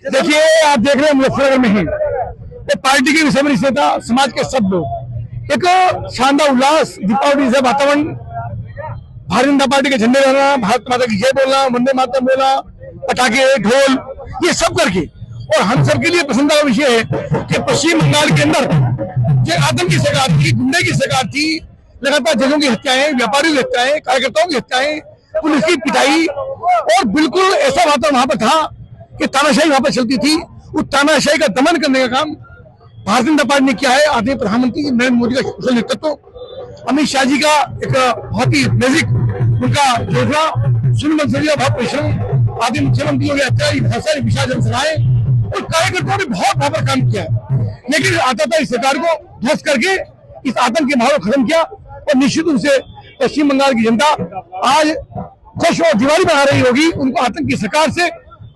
देखिए, आप देख रहे हैं मुजफ्फरनगर में ही तो पार्टी के विषय में नहीं था, समाज के सब लोग एक शानदार उल्लास, दीपावली से वातावरण, भारतीय जनता पार्टी के झंडे लहराना, भारत माता की जय बोलना, वंदे मातरम बोलना, पटाखे, ढोल, ये सब करके। और हम सबके लिए पसंदीदा विषय है कि पश्चिम बंगाल के अंदर जो आतंक की सरकार थी, गुंडे की सरकार थी, लगातार जजों की हत्याएं, व्यापारियों की हत्याएं, कार्यकर्ताओं की हत्याएं, पुलिस की पिटाई, और बिल्कुल ऐसा वातावरण वहां पर था कि तानाशाही वहां पर चलती थी। उस तानाशाही का दमन करने का काम भारतीय जनता पार्टी ने किया है। आदरणीय प्रधानमंत्री नरेंद्र मोदी का कुशल नेतृत्व, अमित शाह जी का एक बहुत ही मैजिक उनका योजना, सुनील बंसल बहुत परिश्रम, आदि मुख्यमंत्रियों के हत्या, बहुत सारी विशाल जनसभाएं और कार्यकर्ताओं ने बहुत वहां पर काम किया है। लेकिन आता था इस सरकार को ध्वस्त करके इस आतंक के माहौल को खत्म किया। और निश्चित रूप से पश्चिम बंगाल की जनता आज जश्न और दिवाली मना रही होगी। उनको आतंक की सरकार से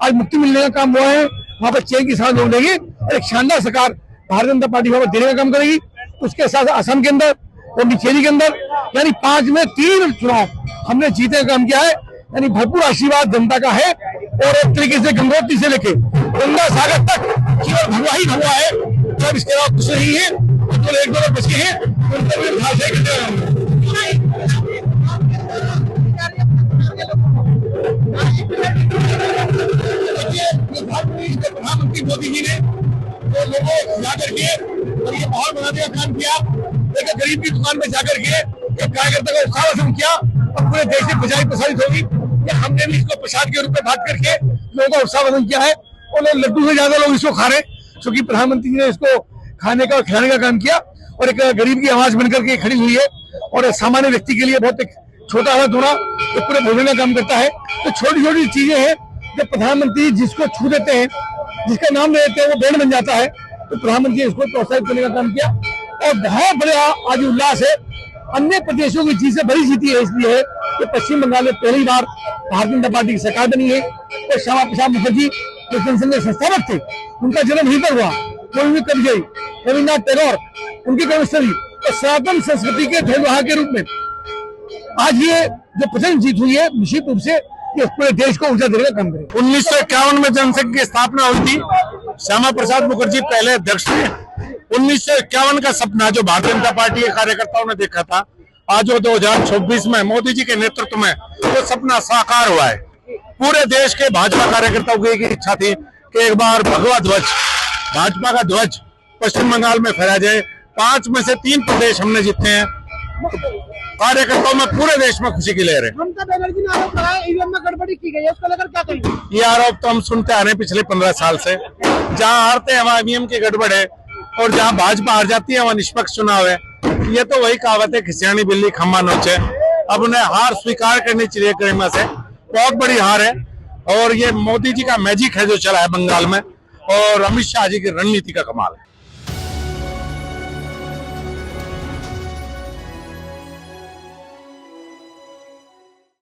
आज मुक्ति मिलने का काम हुआ है। वहां पर चैन के साथ लोग लेंगे और एक शानदार सरकार भारतीय जनता पार्टी वहां पर देने का काम करेगी। उसके साथ असम के अंदर, पुडुचेरी के अंदर, यानी 5 में 3 चुनाव हमने जीतने का काम किया है। यानी भरपूर आशीर्वाद जनता का है। और एक तरीके से गंगोत्री से लेके गंगा सागर तक केवल भगवा ही भगवा है, जब इसके अलावा कुछ नहीं है। तो एक दो बच गए हैं, प्रधानमंत्री मोदी जी ने तो लोगों को जाकर के और ये माहौल बनाने का काम किया। एक गरीब की दुकान में जाकर के एक कार्यकर्ता का उत्साह किया और पूरे देश में प्रचारित प्रसारित होगी। हमने भी इसको प्रसाद के रूप में बांट करके लोगों का उत्साह वर्धन किया है। और लड्डू से ज्यादा लोग इसको खा रहे हैं, क्योंकि प्रधानमंत्री ने इसको खाने का और खिलाने का काम किया। और एक गरीब की आवाज बनकर के खड़ी हुई है। और सामान्य व्यक्ति के लिए बहुत एक छोटा हाथ होना तो पूरे भोजन का काम करता है। तो छोटी छोटी चीजें हैं जब प्रधानमंत्री जिसको छू देते हैं, जिसका नाम ले देते हैं, वो बैंड बन जाता है। तो प्रधानमंत्री इसको प्रोत्साहित करने का काम किया और बहुत बड़ा आज उल्लास है। अन्य प्रदेशों की चीजें बड़ी जीती है इसलिए है कि पश्चिम बंगाल में पहली बार भारतीय जनता पार्टी की सरकार बनी है। और श्यामा प्रसाद मुखर्जी जो जनसंघ के संस्थापक थे, उनका जन्म यहीं पर हुआ। रविन्द्रनाथ टैगोर उनकी कर्मस्थली और सनातन संस्कृति के ध्वजवाहक के रूप में आज ये जो प्रचंड जीत हुई है, निश्चित रूप से ये पूरे देश को ऊर्जा देने का काम करे। 1951 में जनसंघ की स्थापना हुई थी। श्यामा प्रसाद मुखर्जी पहले अध्यक्ष थे। 1951 का सपना जो भारतीय जनता पार्टी के कार्यकर्ताओं ने देखा था, आज वो 2024 में मोदी जी के नेतृत्व में वो सपना साकार हुआ है। पूरे देश के भाजपा कार्यकर्ताओं की एक इच्छा थी कि एक बार भगवा ध्वज, भाजपा का ध्वज पश्चिम बंगाल में फहरा जाए। 5 में से 3 प्रदेश हमने जीते हैं। कार्यकर्ताओं में पूरे देश में खुशी की लहर है। ममता बनर्जी ने आरोप लगाया ईवीएम में गड़बड़ी की गई है, उसको लेकर क्या कहेंगे? ये आरोप तो हम सुनते आ रहे हैं पिछले 15 साल से। जहां हारते हैं वहां ईवीएम की गड़बड़ है और जहां भाजपा हार जाती है वहां निष्पक्ष चुनाव है। ये तो वही कहावत है, खिसियानी बिल्ली खम्बा नोचे। अब उन्हें हार स्वीकार करनी चाहिए। गरिमा से बहुत बड़ी हार है और ये मोदी जी का मैजिक है जो चला है बंगाल में, और अमित शाह जी की रणनीति का कमाल है।